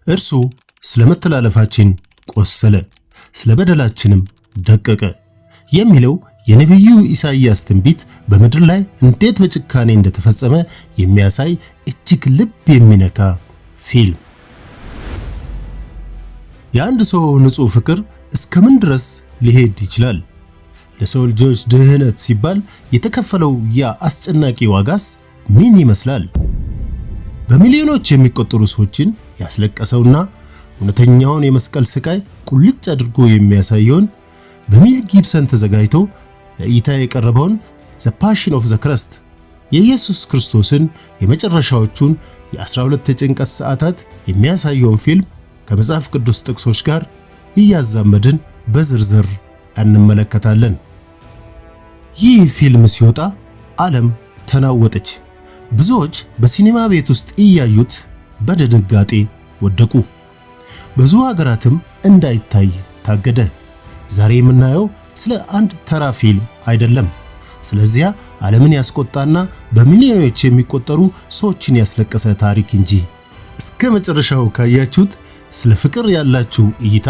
እርሱ ስለመተላለፋችን ቆሰለ፣ ስለበደላችንም ደቀቀ የሚለው የነብዩ ኢሳይያስ ትንቢት በምድር ላይ እንዴት በጭካኔ እንደተፈጸመ የሚያሳይ እጅግ ልብ የሚነካ ፊልም። የአንድ ሰው ንጹህ ፍቅር እስከምን ድረስ ሊሄድ ይችላል? ለሰው ልጆች ድህነት ሲባል የተከፈለው ያ አስጨናቂ ዋጋስ ምን ይመስላል? በሚሊዮኖች የሚቆጠሩ ሰዎችን ያስለቀሰውና እውነተኛውን የመስቀል ስቃይ ቁልጭ አድርጎ የሚያሳየውን በሜል ጊብሰን ተዘጋጅቶ ለእይታ የቀረበውን ዘ ፓሽን ኦፍ ዘ ክራይስት የኢየሱስ ክርስቶስን የመጨረሻዎቹን የ12 የጭንቀት ሰዓታት የሚያሳየውን ፊልም ከመጽሐፍ ቅዱስ ጥቅሶች ጋር እያዛመድን በዝርዝር እንመለከታለን። ይህ ፊልም ሲወጣ ዓለም ተናወጠች። ብዙዎች በሲኒማ ቤት ውስጥ እያዩት በድንጋጤ ወደቁ። ብዙ ሀገራትም እንዳይታይ ታገደ። ዛሬ የምናየው ስለ አንድ ተራ ፊልም አይደለም። ስለዚያ ዓለምን ያስቆጣና በሚሊዮኖች የሚቆጠሩ ሰዎችን ያስለቀሰ ታሪክ እንጂ። እስከ መጨረሻው ካያችሁት ስለ ፍቅር ያላችሁ እይታ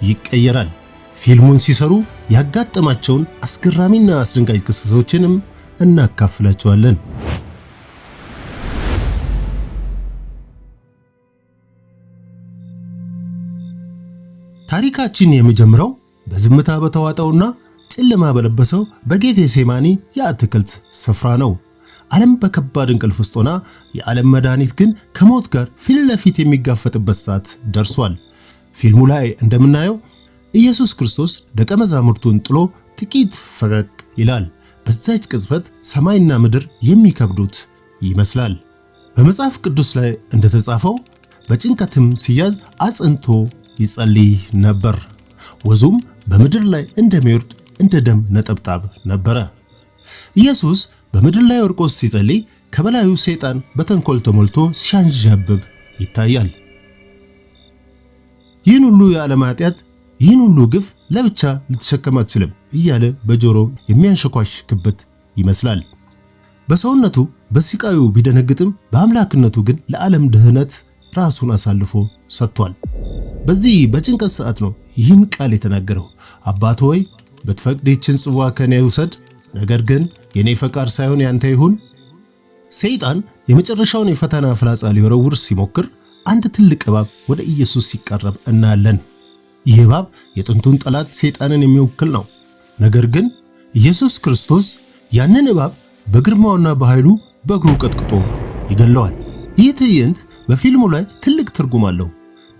ይቀየራል። ፊልሙን ሲሰሩ ያጋጠማቸውን አስገራሚና አስደንጋጭ ክስተቶችንም እናካፍላችኋለን። ታሪካችን የሚጀምረው በዝምታ በተዋጠውና ጨለማ በለበሰው በጌቴሴማኒ የአትክልት ስፍራ ነው። ዓለም በከባድ እንቅልፍ ውስጥ ሆና የዓለም መድኃኒት ግን ከሞት ጋር ፊት ለፊት የሚጋፈጥበት ሰዓት ደርሷል። ፊልሙ ላይ እንደምናየው ኢየሱስ ክርስቶስ ደቀ መዛሙርቱን ጥሎ ጥቂት ፈቀቅ ይላል። በዛች ቅጽበት ሰማይና ምድር የሚከብዱት ይመስላል። በመጽሐፍ ቅዱስ ላይ እንደተጻፈው በጭንቀትም ሲያዝ አጽንቶ ይጸልይ ነበር። ወዙም በምድር ላይ እንደሚወርድ እንደ ደም ነጠብጣብ ነበረ። ኢየሱስ በምድር ላይ ወድቆ ሲጸልይ ከበላዩ ሰይጣን በተንኮል ተሞልቶ ሲያንዣብብ ይታያል። ይህን ሁሉ የዓለም ኃጢአት፣ ይህን ሁሉ ግፍ ለብቻ ልትሸከም አትችልም እያለ በጆሮ የሚያንሸኳሽክበት ይመስላል። በሰውነቱ በስቃዩ ቢደነግጥም በአምላክነቱ ግን ለዓለም ድህነት ራሱን አሳልፎ ሰጥቷል። በዚህ በጭንቀት ሰዓት ነው ይህን ቃል የተናገረው። አባት ሆይ ብትፈቅድ ይህችን ጽዋ ከኔ ውሰድ፣ ነገር ግን የኔ ፈቃድ ሳይሆን ያንተ ይሁን። ሰይጣን የመጨረሻውን የፈተና ፍላጻ ሊወረውር ሲሞክር አንድ ትልቅ እባብ ወደ ኢየሱስ ሲቀርብ እናያለን። ይህ እባብ የጥንቱን ጠላት ሰይጣንን የሚወክል ነው። ነገር ግን ኢየሱስ ክርስቶስ ያንን እባብ በግርማውና በኃይሉ በእግሩ ቀጥቅጦ ይገለዋል። ይህ ትዕይንት በፊልሙ ላይ ትልቅ ትርጉም አለው።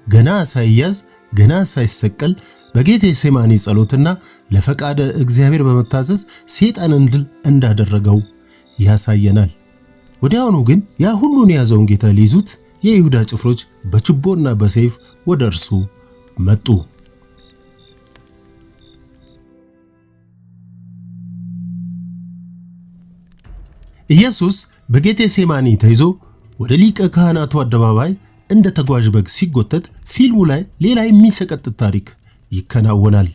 ገና ሳይያዝ፣ ገና ሳይሰቀል በጌቴሴማኒ ጸሎትና ለፈቃደ እግዚአብሔር በመታዘዝ ሰይጣንን ድል እንዳደረገው ያሳየናል። ወዲያውኑ ግን ያ ሁሉን የያዘውን ጌታ ሊይዙት የይሁዳ ጭፍሮች በችቦና በሰይፍ ወደ እርሱ መጡ። ኢየሱስ በጌቴሴማኒ ተይዞ ወደ ሊቀ ካህናቱ አደባባይ እንደ ተጓዥ በግ ሲጎተት ፊልሙ ላይ ሌላ የሚሰቀጥጥ ታሪክ ይከናወናል።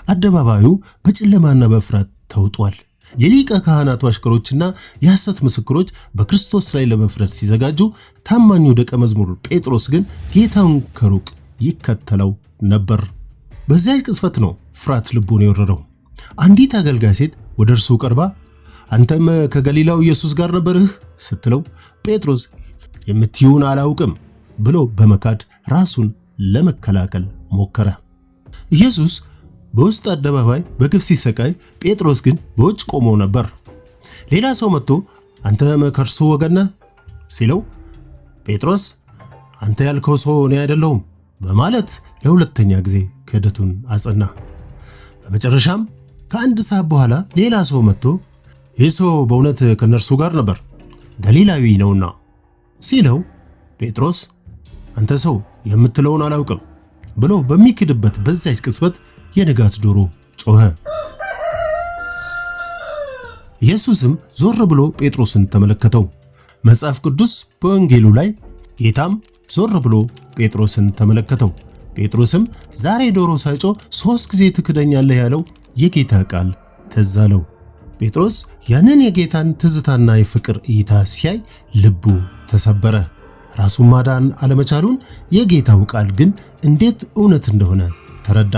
አደባባዩ በጨለማና በፍርሃት ተውጧል። የሊቀ ካህናቱ አሽከሮችና የሐሰት ምስክሮች በክርስቶስ ላይ ለመፍረድ ሲዘጋጁ፣ ታማኙ ደቀ መዝሙር ጴጥሮስ ግን ጌታውን ከሩቅ ይከተለው ነበር። በዚያች ቅጽበት ነው ፍርሃት ልቡን የወረረው። አንዲት አገልጋይ ሴት ወደ እርሱ ቀርባ አንተም ከገሊላው ኢየሱስ ጋር ነበርህ ስትለው ጴጥሮስ የምትይውን አላውቅም ብሎ በመካድ ራሱን ለመከላከል ሞከረ። ኢየሱስ በውስጥ አደባባይ በግፍ ሲሰቃይ፣ ጴጥሮስ ግን በውጭ ቆሞ ነበር። ሌላ ሰው መጥቶ አንተ ከእርሱ ወገን ነህ ሲለው ጴጥሮስ አንተ ያልከው ሰው እኔ አይደለሁም በማለት ለሁለተኛ ጊዜ ክህደቱን አጸና። በመጨረሻም ከአንድ ሰዓት በኋላ ሌላ ሰው መጥቶ ይህ ሰው በእውነት ከነርሱ ጋር ነበር፣ ገሊላዊ ነውና ሲለው ጴጥሮስ አንተ ሰው የምትለውን አላውቅም ብሎ በሚክድበት በዚያች ቅጽበት የንጋት ዶሮ ጮኸ። ኢየሱስም ዞር ብሎ ጴጥሮስን ተመለከተው። መጽሐፍ ቅዱስ በወንጌሉ ላይ ጌታም ዞር ብሎ ጴጥሮስን ተመለከተው፣ ጴጥሮስም ዛሬ ዶሮ ሳይጮህ 3 ጊዜ ትክደኛለህ ያለው የጌታ ቃል ትዝ አለው። ጴጥሮስ ያንን የጌታን ትዝታና የፍቅር እይታ ሲያይ ልቡ ተሰበረ። ራሱን ማዳን አለመቻሉን የጌታው ቃል ግን እንዴት እውነት እንደሆነ ተረዳ።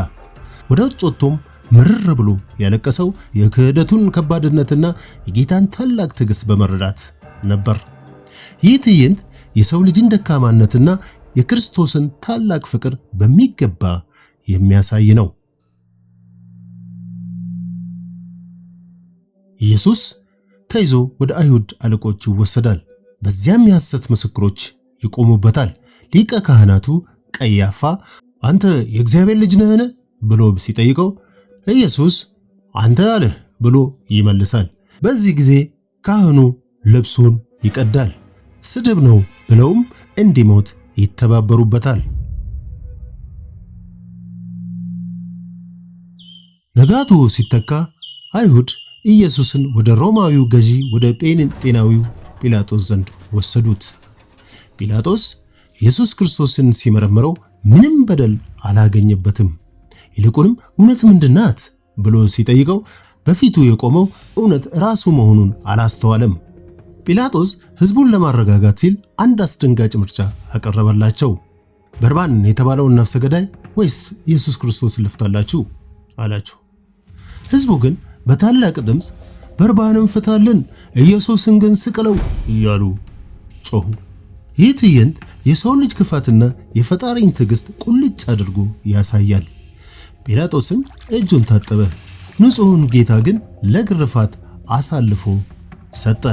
ወደ ውጭ ወጥቶም ምርር ብሎ ያለቀሰው የክህደቱን ከባድነትና የጌታን ታላቅ ትዕግሥት በመረዳት ነበር። ይህ ትዕይንት የሰው ልጅን ደካማነትና የክርስቶስን ታላቅ ፍቅር በሚገባ የሚያሳይ ነው። ኢየሱስ ተይዞ ወደ አይሁድ አለቆች ይወሰዳል። በዚያም የሐሰት ምስክሮች ይቆሙበታል። ሊቀ ካህናቱ ቀያፋ አንተ የእግዚአብሔር ልጅ ነህን ብሎ ሲጠይቀው ኢየሱስ አንተ አለህ ብሎ ይመልሳል። በዚህ ጊዜ ካህኑ ልብሱን ይቀዳል። ስድብ ነው ብለውም እንዲሞት ይተባበሩበታል። ነጋቱ ሲተካ አይሁድ ኢየሱስን ወደ ሮማዊው ገዢ ወደ ጴንጤናዊው ጲላጦስ ዘንድ ወሰዱት። ጲላጦስ ኢየሱስ ክርስቶስን ሲመረምረው ምንም በደል አላገኘበትም። ይልቁንም እውነት ምንድናት ብሎ ሲጠይቀው በፊቱ የቆመው እውነት ራሱ መሆኑን አላስተዋለም። ጲላጦስ ሕዝቡን ለማረጋጋት ሲል አንድ አስደንጋጭ ምርጫ አቀረበላቸው። በርባን የተባለውን ነፍሰ ገዳይ ወይስ ኢየሱስ ክርስቶስን ልፍታላችሁ አላቸው። ሕዝቡ ግን በታላቅ ድምፅ በርባንን ፍታልን፣ ኢየሱስን ግን ስቅለው እያሉ ጮሁ። ይህ ትዕይንት የሰው ልጅ ክፋትና የፈጣሪን ትዕግሥት ቁልጭ አድርጎ ያሳያል። ጲላጦስም እጁን ታጠበ፣ ንጹሑን ጌታ ግን ለግርፋት አሳልፎ ሰጠ።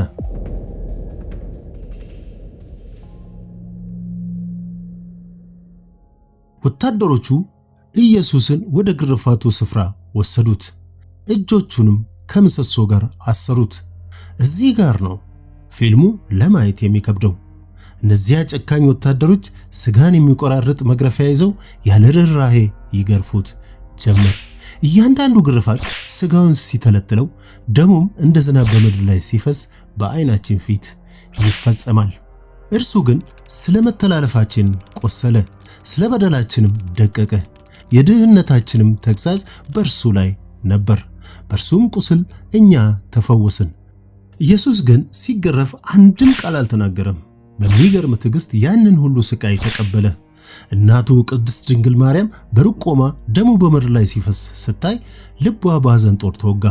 ወታደሮቹ ኢየሱስን ወደ ግርፋቱ ስፍራ ወሰዱት፣ እጆቹንም ከምሰሶ ጋር አሰሩት። እዚህ ጋር ነው ፊልሙ ለማየት የሚከብደው። እነዚያ ጨካኝ ወታደሮች ስጋን የሚቆራርጥ መግረፊያ ይዘው ያለ ርኅራኄ ይገርፉት ጀመር። እያንዳንዱ ግርፋት ስጋውን ሲተለትለው፣ ደሙም እንደ ዝናብ በምድር ላይ ሲፈስ በዓይናችን ፊት ይፈጸማል። እርሱ ግን ስለ መተላለፋችን ቆሰለ፣ ስለ በደላችንም ደቀቀ። የድህነታችንም ተግሣጽ በእርሱ ላይ ነበር፣ በእርሱም ቁስል እኛ ተፈወስን። ኢየሱስ ግን ሲገረፍ አንድም ቃል አልተናገረም። በሚገርም ትዕግሥት ያንን ሁሉ ስቃይ ተቀበለ። እናቱ ቅድስት ድንግል ማርያም በሩቅ ቆማ ደሙ በምድር ላይ ሲፈስ ስታይ ልቧ በሐዘን ጦር ተወጋ።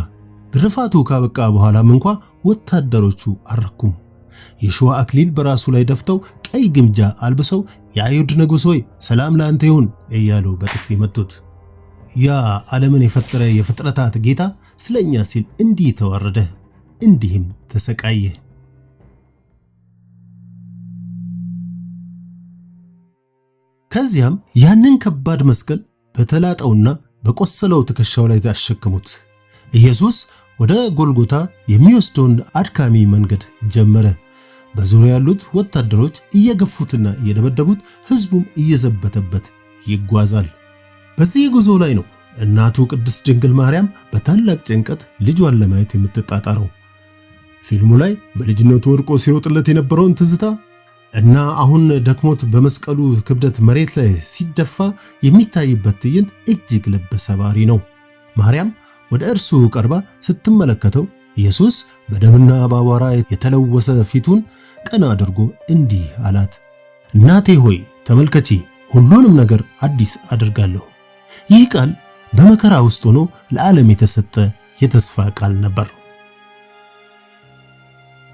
ግርፋቱ ካበቃ በኋላም እንኳ ወታደሮቹ አልረኩም። የሸዋ አክሊል በራሱ ላይ ደፍተው ቀይ ግምጃ አልብሰው የአይሁድ ንጉሥ ሆይ ሰላም ለአንተ ይሁን እያሉ በጥፊ መቱት። ያ ዓለምን የፈጠረ የፍጥረታት ጌታ ስለኛ ሲል እንዲህ ተዋረደ፣ እንዲህም ተሰቃየ። ከዚያም ያንን ከባድ መስቀል በተላጠውና በቆሰለው ትከሻው ላይ አሸከሙት። ኢየሱስ ወደ ጎልጎታ የሚወስደውን አድካሚ መንገድ ጀመረ። በዙሪያ ያሉት ወታደሮች እየገፉትና እየደበደቡት፣ ሕዝቡም እየዘበተበት ይጓዛል። በዚህ ጉዞ ላይ ነው እናቱ ቅድስት ድንግል ማርያም በታላቅ ጭንቀት ልጇን ለማየት የምትጣጣረው። ፊልሙ ላይ በልጅነቱ ወድቆ ሲሮጥለት የነበረውን ትዝታ እና አሁን ደክሞት በመስቀሉ ክብደት መሬት ላይ ሲደፋ የሚታይበት ትዕይንት እጅግ ልብ ሰባሪ ነው። ማርያም ወደ እርሱ ቀርባ ስትመለከተው ኢየሱስ በደምና በአቧራ የተለወሰ ፊቱን ቀና አድርጎ እንዲህ አላት፣ እናቴ ሆይ ተመልከቺ፣ ሁሉንም ነገር አዲስ አድርጋለሁ። ይህ ቃል በመከራ ውስጥ ሆኖ ለዓለም የተሰጠ የተስፋ ቃል ነበር።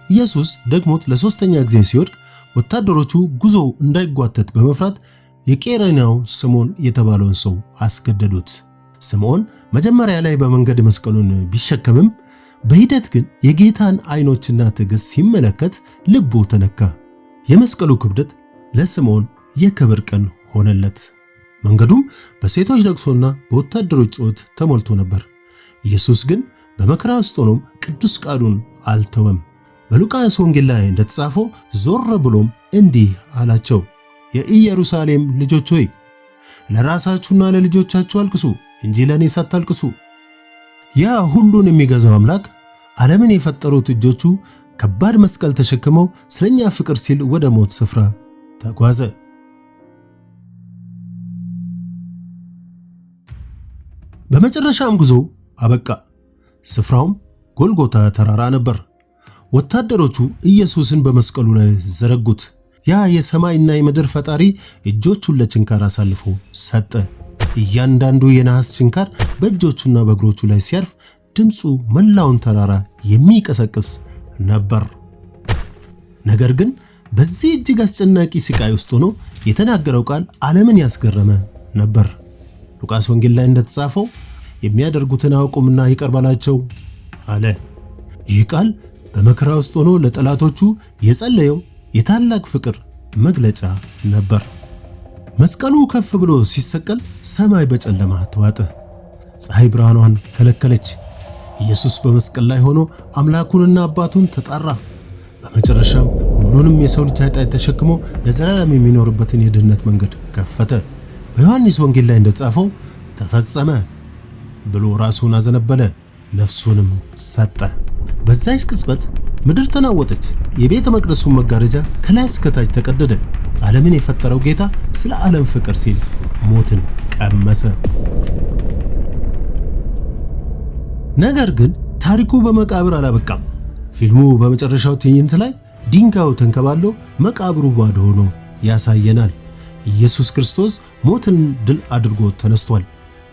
ኢየሱስ ደግሞት ለሶስተኛ ጊዜ ሲወድቅ ወታደሮቹ ጉዞው እንዳይጓተት በመፍራት የቄሬናው ስምዖን የተባለውን ሰው አስገደዱት። ስምዖን መጀመሪያ ላይ በመንገድ መስቀሉን ቢሸከምም በሂደት ግን የጌታን ዓይኖችና ትዕግሥት ሲመለከት ልቡ ተነካ። የመስቀሉ ክብደት ለስምዖን የክብር ቀን ሆነለት። መንገዱም በሴቶች ለቅሶና በወታደሮች ጩኸት ተሞልቶ ነበር። ኢየሱስ ግን በመከራ ውስጥ ሆኖም ቅዱስ ቃሉን አልተወም። በሉቃስ ወንጌል ላይ እንደተጻፈው ዞር ብሎም እንዲህ አላቸው፣ የኢየሩሳሌም ልጆች ሆይ ለራሳችሁና ለልጆቻችሁ አልቅሱ እንጂ ለእኔ ሳታልቅሱ። ያ ሁሉን የሚገዛው አምላክ ዓለምን የፈጠሩት እጆቹ ከባድ መስቀል ተሸክመው ስለኛ ፍቅር ሲል ወደ ሞት ስፍራ ተጓዘ። በመጨረሻም ጉዞ አበቃ። ስፍራውም ጎልጎታ ተራራ ነበር። ወታደሮቹ ኢየሱስን በመስቀሉ ላይ ዘረጉት። ያ የሰማይና የምድር ፈጣሪ እጆቹን ለችንካር አሳልፎ ሰጠ። እያንዳንዱ የነሐስ ችንካር በእጆቹና በእግሮቹ ላይ ሲያርፍ ድምፁ መላውን ተራራ የሚቀሰቅስ ነበር። ነገር ግን በዚህ እጅግ አስጨናቂ ስቃይ ውስጥ ሆኖ የተናገረው ቃል ዓለምን ያስገረመ ነበር። ሉቃስ ወንጌል ላይ እንደተጻፈው የሚያደርጉትን አያውቁምና ይቅር በላቸው አለ። ይህ ቃል በመከራ ውስጥ ሆኖ ለጠላቶቹ የጸለየው የታላቅ ፍቅር መግለጫ ነበር። መስቀሉ ከፍ ብሎ ሲሰቀል ሰማይ በጨለማ ተዋጠ። ፀሐይ ብርሃኗን ከለከለች። ኢየሱስ በመስቀል ላይ ሆኖ አምላኩንና አባቱን ተጣራ። በመጨረሻም ሁሉንም የሰው ልጅ ኃጢአት ተሸክሞ ለዘላለም የሚኖርበትን የድህነት መንገድ ከፈተ። በዮሐንስ ወንጌል ላይ እንደተጻፈው ተፈጸመ ብሎ ራሱን አዘነበለ፣ ነፍሱንም ሰጠ። በዛች ቅጽበት ምድር ተናወጠች። የቤተ መቅደሱን መጋረጃ ከላይ እስከ ታች ተቀደደ። ዓለምን የፈጠረው ጌታ ስለ ዓለም ፍቅር ሲል ሞትን ቀመሰ። ነገር ግን ታሪኩ በመቃብር አላበቃም። ፊልሙ በመጨረሻው ትዕይንት ላይ ድንጋዩ ተንከባሎ መቃብሩ ባዶ ሆኖ ያሳየናል። ኢየሱስ ክርስቶስ ሞትን ድል አድርጎ ተነስቷል።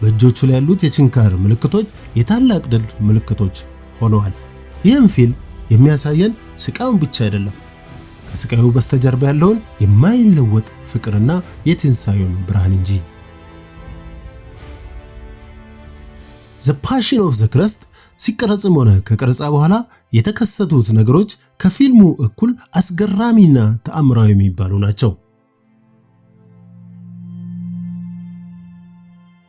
በእጆቹ ላይ ያሉት የችንካር ምልክቶች የታላቅ ድል ምልክቶች ሆነዋል። ይህም ፊልም የሚያሳየን ስቃዩን ብቻ አይደለም፣ ከስቃዩ በስተጀርባ ያለውን የማይለወጥ ፍቅርና የትንሣኤውን ብርሃን እንጂ። ዘ ፓሽን ኦፍ ዘ ክረስት ሲቀረጽም ሆነ ከቀረጻ በኋላ የተከሰቱት ነገሮች ከፊልሙ እኩል አስገራሚና ተአምራዊ የሚባሉ ናቸው።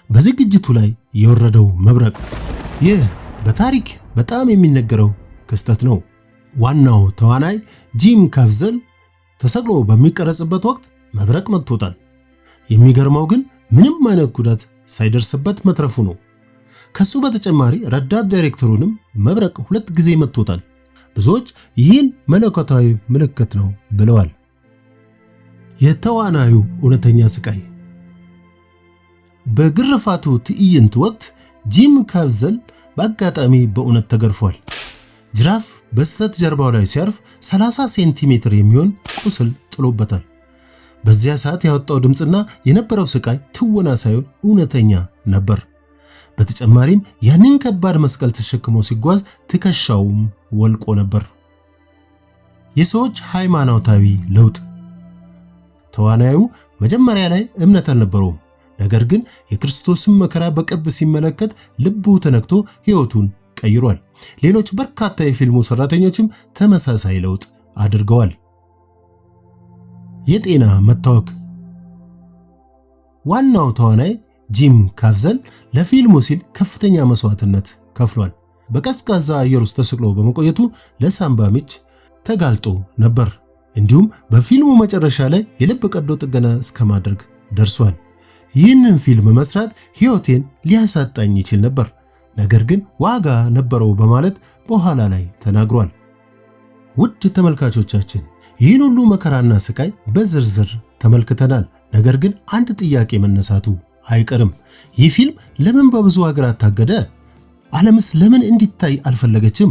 በዝግጅቱ ላይ የወረደው መብረቅ፣ ይህ በታሪክ በጣም የሚነገረው ክስተት ነው። ዋናው ተዋናይ ጂም ካቭዘል ተሰቅሎ በሚቀረጽበት ወቅት መብረቅ መጥቶታል። የሚገርመው ግን ምንም አይነት ጉዳት ሳይደርስበት መትረፉ ነው። ከሱ በተጨማሪ ረዳት ዳይሬክተሩንም መብረቅ 2 ጊዜ መጥቶታል። ብዙዎች ይህን መለኮታዊ ምልክት ነው ብለዋል። የተዋናዩ እውነተኛ ስቃይ። በግርፋቱ ትዕይንት ወቅት ጂም ካቭዘል በአጋጣሚ በእውነት ተገርፏል። ጅራፍ በስተት ጀርባው ላይ ሲያርፍ 30 ሴንቲሜትር የሚሆን ቁስል ጥሎበታል። በዚያ ሰዓት ያወጣው ድምፅና የነበረው ስቃይ ትወና ሳይሆን እውነተኛ ነበር። በተጨማሪም ያንን ከባድ መስቀል ተሸክሞ ሲጓዝ ትከሻውም ወልቆ ነበር። የሰዎች ሃይማኖታዊ ለውጥ። ተዋናዩ መጀመሪያ ላይ እምነት አልነበረውም። ነገር ግን የክርስቶስን መከራ በቅርብ ሲመለከት ልቡ ተነክቶ ሕይወቱን ቀይሯል። ሌሎች በርካታ የፊልሙ ሰራተኞችም ተመሳሳይ ለውጥ አድርገዋል። የጤና መታወክ። ዋናው ተዋናይ ጂም ካቭዘል ለፊልሙ ሲል ከፍተኛ መስዋዕትነት ከፍሏል። በቀዝቃዛ አየር ውስጥ ተሰቅሎ በመቆየቱ ለሳምባ ምች ተጋልጦ ነበር። እንዲሁም በፊልሙ መጨረሻ ላይ የልብ ቀዶ ጥገና እስከማድረግ ደርሷል። ይህንን ፊልም መስራት ሕይወቴን ሊያሳጣኝ ይችል ነበር፣ ነገር ግን ዋጋ ነበረው በማለት በኋላ ላይ ተናግሯል። ውድ ተመልካቾቻችን ይህን ሁሉ መከራና ስቃይ በዝርዝር ተመልክተናል። ነገር ግን አንድ ጥያቄ መነሳቱ አይቀርም። ይህ ፊልም ለምን በብዙ ሀገራት ታገደ? ዓለምስ ለምን እንዲታይ አልፈለገችም?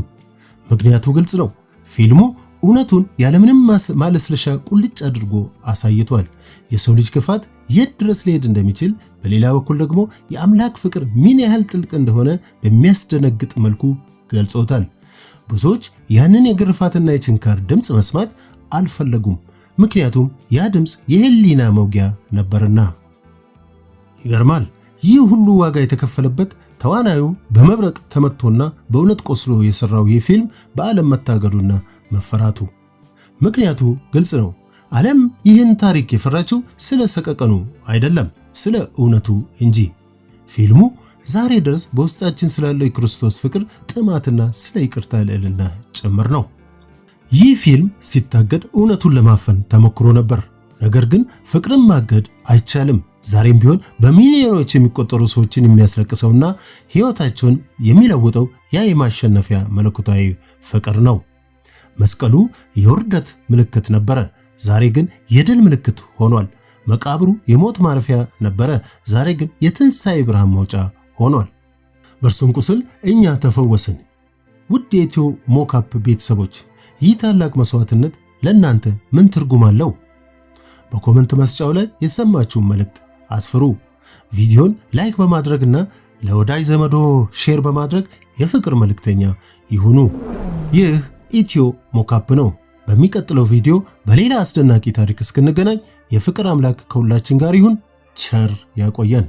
ምክንያቱ ግልጽ ነው። ፊልሙ እውነቱን ያለምንም ማለስለሻ ቁልጭ አድርጎ አሳይቷል። የሰው ልጅ ክፋት የት ድረስ ሊሄድ እንደሚችል፣ በሌላ በኩል ደግሞ የአምላክ ፍቅር ምን ያህል ጥልቅ እንደሆነ በሚያስደነግጥ መልኩ ገልጾታል። ብዙዎች ያንን የግርፋትና የችንካር ድምፅ መስማት አልፈለጉም፣ ምክንያቱም ያ ድምፅ የህሊና መውጊያ ነበርና። ይገርማል። ይህ ሁሉ ዋጋ የተከፈለበት ተዋናዩ በመብረቅ ተመቶና በእውነት ቆስሎ የሰራው ይህ ፊልም በዓለም መታገዱና መፈራቱ። ምክንያቱ ግልጽ ነው። ዓለም ይህን ታሪክ የፈራችው ስለ ሰቀቀኑ አይደለም፣ ስለ እውነቱ እንጂ። ፊልሙ ዛሬ ድረስ በውስጣችን ስላለው የክርስቶስ ፍቅር ጥማትና ስለ ይቅርታ ልዕልና ጭምር ነው። ይህ ፊልም ሲታገድ እውነቱን ለማፈን ተሞክሮ ነበር። ነገር ግን ፍቅርን ማገድ አይቻልም። ዛሬም ቢሆን በሚሊዮኖች የሚቆጠሩ ሰዎችን የሚያስለቅሰውና ሕይወታቸውን የሚለውጠው ያ የማሸነፊያ መለኮታዊ ፍቅር ነው። መስቀሉ የውርደት ምልክት ነበረ፣ ዛሬ ግን የድል ምልክት ሆኗል። መቃብሩ የሞት ማረፊያ ነበረ፣ ዛሬ ግን የትንሣኤ ብርሃን መውጫ ሆኗል። በእርሱም ቁስል እኛ ተፈወስን። ውድ የኢትዮ ሞካፕ ቤተሰቦች፣ ይህ ታላቅ መስዋዕትነት ለእናንተ ምን ትርጉም አለው? በኮመንት መስጫው ላይ የተሰማችሁን መልእክት አስፍሩ። ቪዲዮን ላይክ በማድረግና ለወዳጅ ዘመዶ ሼር በማድረግ የፍቅር መልእክተኛ ይሁኑ። ይህ ኢትዮ ሞካፕ ነው። በሚቀጥለው ቪዲዮ በሌላ አስደናቂ ታሪክ እስክንገናኝ የፍቅር አምላክ ከሁላችን ጋር ይሁን። ቸር ያቆየን።